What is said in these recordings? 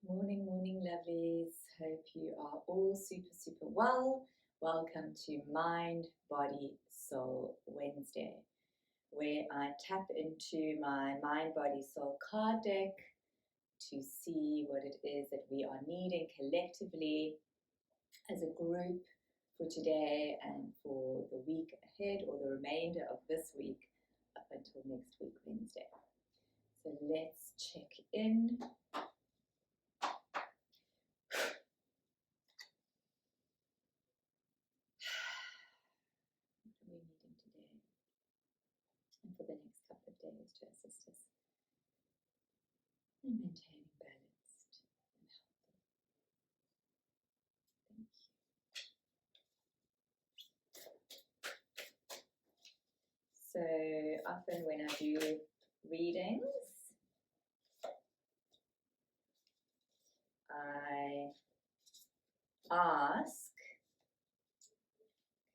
Morning, morning, lovelies. Hope you are all super well. Welcome to Mind, Body, Soul Wednesday, where I tap into my Mind, Body, Soul card deck to see what it is that we are needing collectively as a group for today and for the week ahead, or the remainder of this week up until next week, Wednesday. So let's check in. We're needing today and for the next couple of days to assist us in maintaining balanced and healthy. Thank you. So often when I do readings, I ask,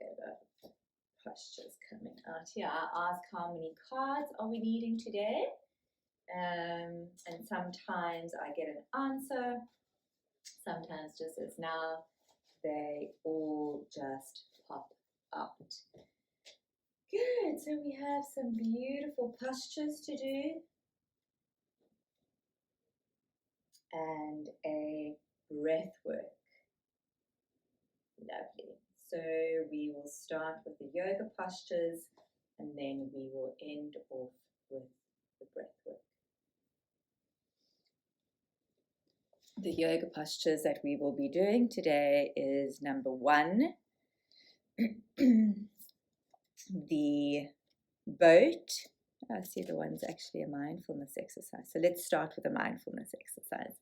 okay, the posture's coming out here, I ask how many cards are we needing today? And sometimes I get an answer, sometimes just as now, they all just pop out. Good, so we have some beautiful postures to do and a breath work. Lovely. So we will start with the yoga postures and then we will end off with the breath work. The yoga postures that we will be doing today is number 1, the boat. I see the one's actually a mindfulness exercise. So let's start with a mindfulness exercise.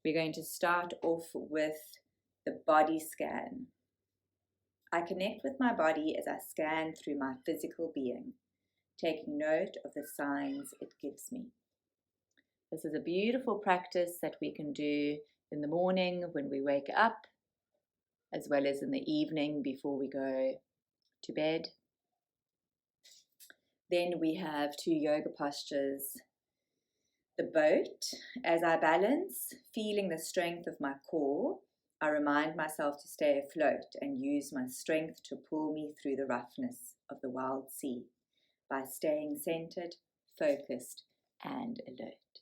We're going to start off with the body scan. I connect with my body as I scan through my physical being, taking note of the signs it gives me. This is a beautiful practice that we can do in the morning when we wake up, as well as in the evening before we go to bed. Then we have 2 yoga postures. The boat, as I balance, feeling the strength of my core, I remind myself to stay afloat and use my strength to pull me through the roughness of the wild sea by staying centered, focused, and alert.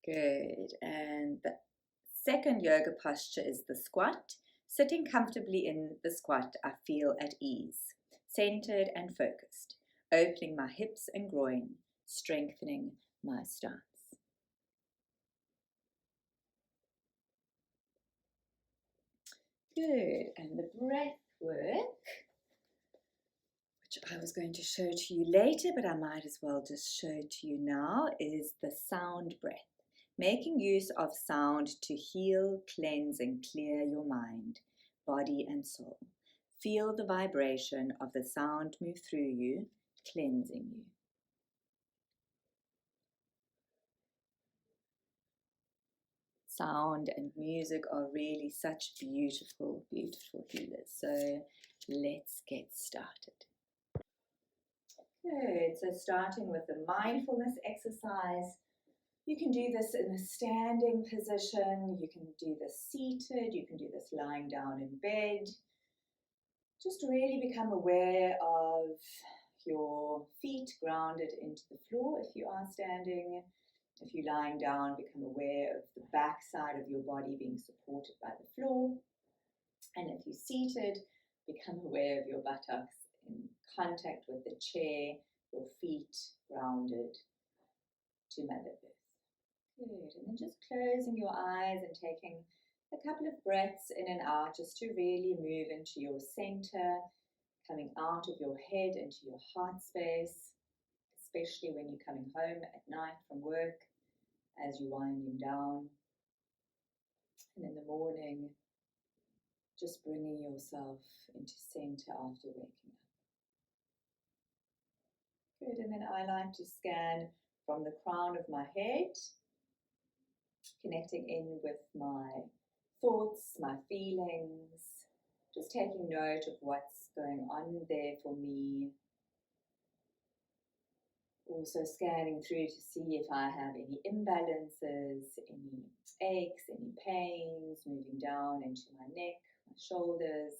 Good. And the second yoga posture is the squat. Sitting comfortably in the squat, I feel at ease, centered and focused, opening my hips and groin, strengthening my stance. Good. And the breath work, which I was going to show to you later, but I might as well just show to you now, is the sound breath. Making use of sound to heal, cleanse, and clear your mind, body, and soul. Feel the vibration of the sound move through you, cleansing you. Sound and music are really such beautiful, beautiful healers. So let's get started. Good. So starting with the mindfulness exercise. You can do this in a standing position, you can do this seated, you can do this lying down in bed. Just really become aware of your feet grounded into the floor if you are standing. If you're lying down, become aware of the back side of your body being supported by the floor. And if you're seated, become aware of your buttocks in contact with the chair, your feet grounded to Mother Earth. Good, and then just closing your eyes and taking a couple of breaths in and out just to really move into your center, coming out of your head into your heart space, especially when you're coming home at night from work, as you're winding down. And in the morning, just bringing yourself into center after waking up. Good, and then I like to scan from the crown of my head, connecting in with my thoughts, my feelings, just taking note of what's going on there for me, Also scanning through to see if I have any imbalances, any aches, any pains, moving down into my neck, my shoulders,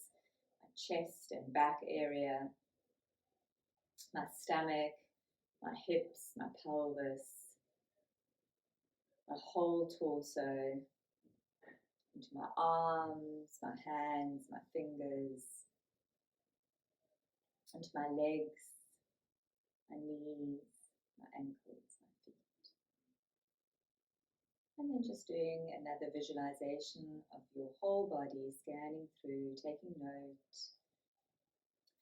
my chest and back area, my stomach, my hips, my pelvis, my whole torso, into my arms, my hands, my fingers, into my legs, my knees, my ankles, my feet. And then just doing another visualization of your whole body, scanning through, taking note.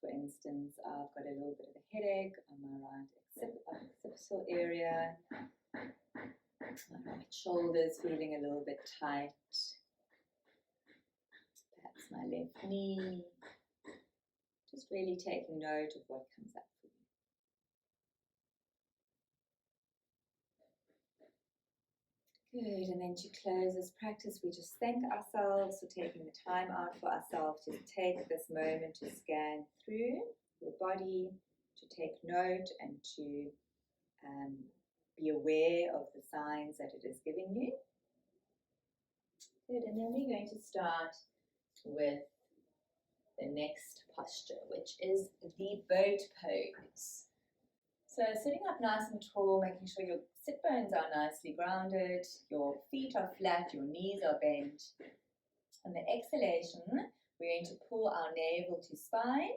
For instance, I've got a little bit of a headache on my right occipital area. My right shoulder's feeling a little bit tight. Perhaps my left knee. Just really taking note of what comes up for you. Good, and then to close this practice, we just thank ourselves for taking the time out for ourselves to take this moment to scan through your body, to take note and to be aware of the signs that it is giving you. Good, and then we're going to start with the next posture, which is the boat pose. So sitting up nice and tall, making sure your sit bones are nicely grounded, your feet are flat, your knees are bent. On the exhalation, we're going to pull our navel to spine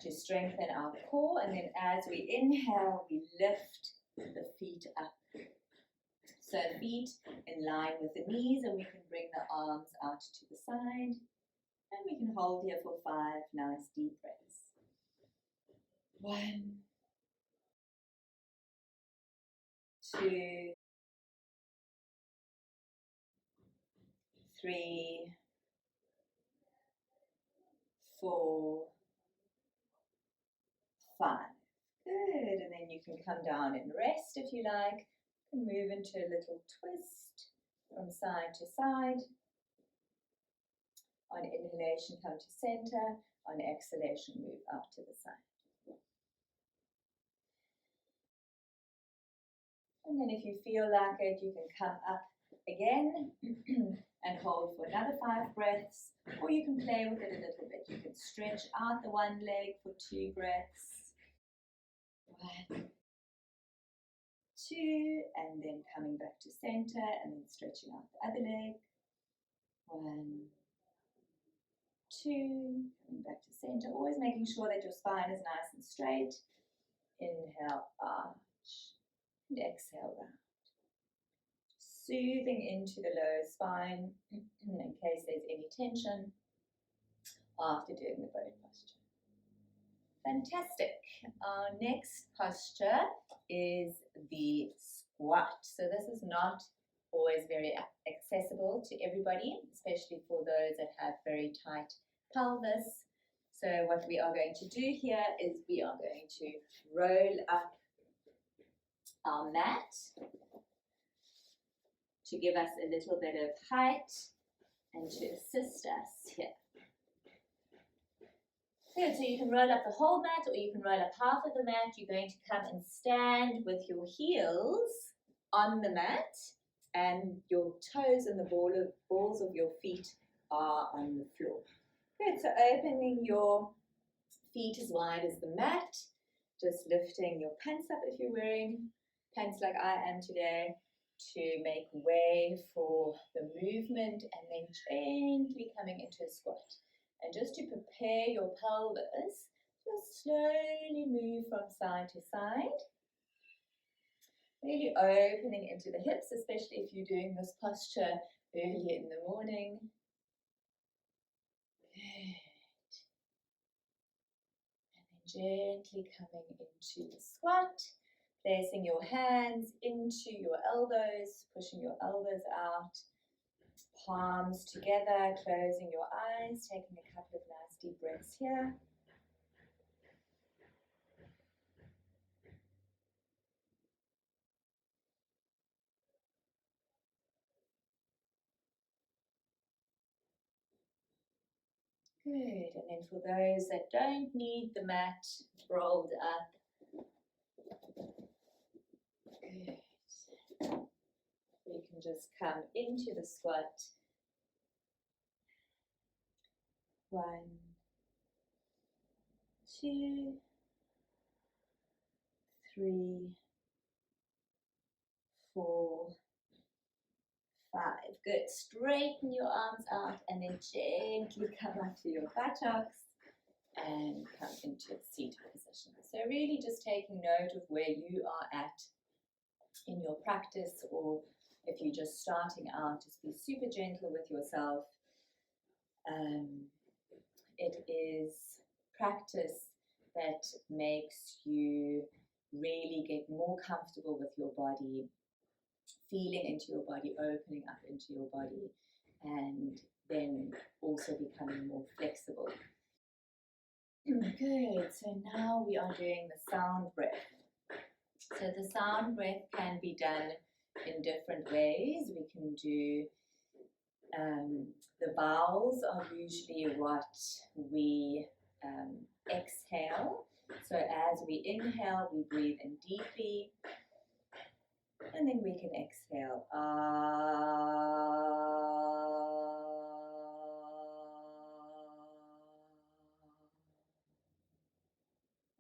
to strengthen our core, and then as we inhale, we lift the feet up. So feet in line with the knees, and we can bring the arms out to the side, and we can hold here for 5 nice deep breaths. 1, 2, 3, 4, 5. Good, and then you can come down and rest if you like. You can move into a little twist from side to side. On inhalation, come to center. On exhalation, move out to the side. And then if you feel like it, you can come up again and hold for another 5 breaths, or you can play with it a little bit. You can stretch out the one leg for 2 breaths. 1, 2, and then coming back to center and then stretching out the other leg. 1, 2, coming back to center, always making sure that your spine is nice and straight. Inhale, arch, and exhale, round. Soothing into the lower spine in case there's any tension after doing the boat posture. Fantastic. Our next posture is the squat. So this is not always very accessible to everybody, especially for those that have very tight pelvis. So what we are going to do here is we are going to roll up our mat to give us a little bit of height and to assist us here. Good, so you can roll up the whole mat or you can roll up half of the mat. You're going to come and stand with your heels on the mat and your toes and the balls of your feet are on the floor. Good, so opening your feet as wide as the mat, just lifting your pants up if you're wearing pants like I am today, to make way for the movement, and then gently coming into a squat. And just to prepare your pelvis, just slowly move from side to side. Really opening into the hips, especially if you're doing this posture early in the morning. Good. And then gently coming into the squat. Placing your hands into your elbows, pushing your elbows out, palms together, closing your eyes, taking a couple of nice deep breaths here. Good, and then for those that don't need the mat rolled up, just come into the squat. 1, 2, 3, 4, 5. Good. Straighten your arms out and then gently come up to your buttocks and come into a seated position. So really just taking note of where you are at in your practice, or if you're just starting out, just be super gentle with yourself. It is practice that makes you really get more comfortable with your body, feeling into your body, opening up into your body, and then also becoming more flexible. Good. So now we are doing the sound breath. So the sound breath can be done in different ways. We can do the vowels are usually what we exhale. So as we inhale, we breathe in deeply, and then we can exhale.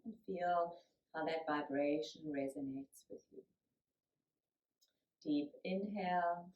And feel how that vibration resonates with you. Deep inhale.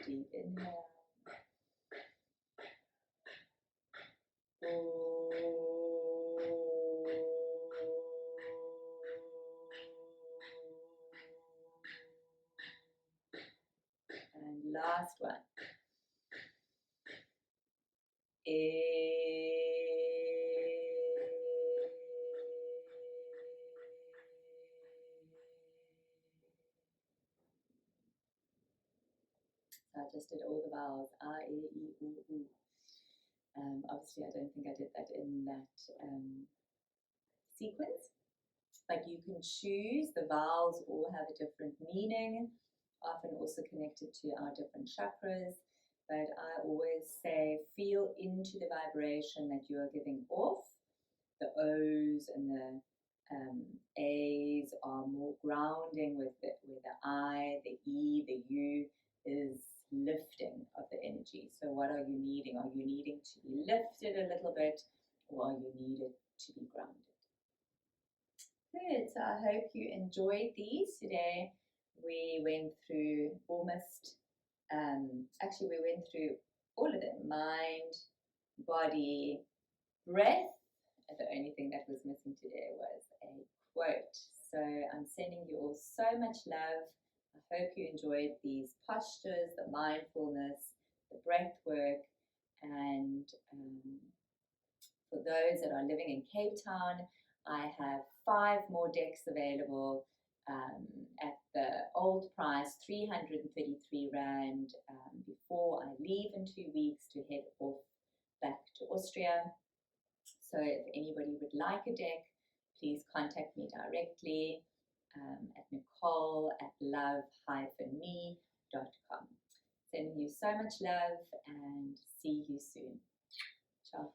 Deep inhale. And last one. So I just did all the vowels. A, E, I, U, U. Obviously, I don't think I did that in that sequence, but you can choose. The vowels all have a different meaning, often also connected to our different chakras. But I always say, feel into the vibration that you are giving off. The O's and the A's are more grounding, with the I, the E, the U is lifting of the energy. So what are you needing? Are you needing to be lifted a little bit, or are you needed to be grounded? Good. So I hope you enjoyed these today. We went through almost, actually we went through all of them: mind, body, breath. And the only thing that was missing today was a quote. So I'm sending you all so much love. I hope you enjoyed these postures, the mindfulness, the breath work, and for those that are living in Cape Town, I have 5 more decks available at the old price, 333 Rand, before I leave in 2 weeks to head off back to Austria. So if anybody would like a deck, please contact me directly at nicole@love-me.com. Sending you so much love and see you soon. Ciao.